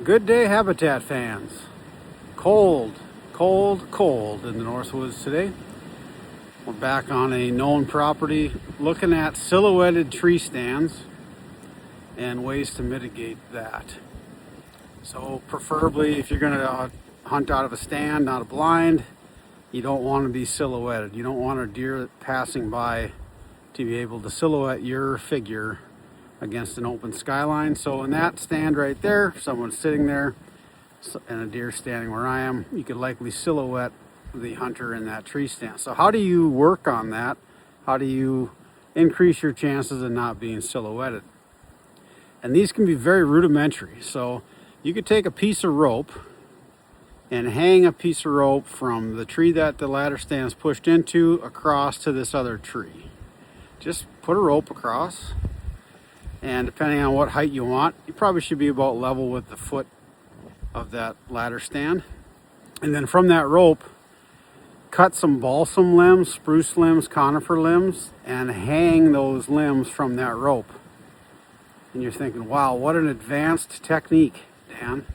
Good day, habitat fans. Cold in the Northwoods today. We're back on a known property looking at silhouetted tree stands and ways to mitigate that. So preferably if you're going to hunt out of a stand, not a blind, you don't want to be silhouetted. You don't want a deer passing by to be able to silhouette your figure against an open skyline. So in that stand right there, if someone's sitting there and a deer standing where I am, you could likely silhouette the hunter in that tree stand. So how do you work on that? How do you increase your chances of not being silhouetted? And these can be very rudimentary. So you could take a piece of rope and hang a piece of rope from the tree that the ladder stand is pushed into across to this other tree. Just put a rope across, and depending on what height you want, you probably should be about level with the foot of that ladder stand. And then from that rope, cut some balsam limbs, spruce limbs, conifer limbs, and hang those limbs from that rope. And you're thinking, wow, what an advanced technique, Dan.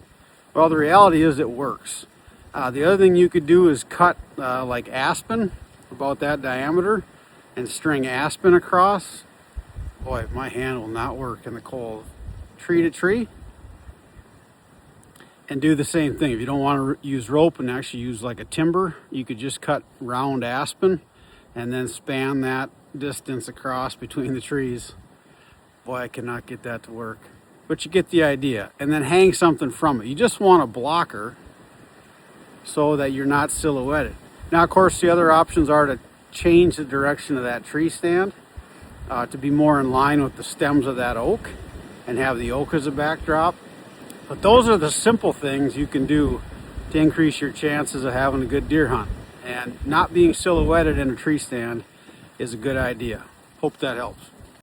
Well, the reality is it works. The other thing you could do is cut like aspen, about that diameter, and string aspen across. Boy, my hand will not work in the cold. Tree to tree. And do the same thing. If you don't want to use rope and actually use like a timber, you could just cut round aspen and then span that distance across between the trees. Boy, I cannot get that to work. But you get the idea. And then hang something from it. You just want a blocker so that you're not silhouetted. Now, of course, the other options are to change the direction of that tree stand to be more in line with the stems of that oak and have the oak as a backdrop. But those are the simple things you can do to increase your chances of having a good deer hunt. And not being silhouetted in a tree stand is a good idea. Hope that helps.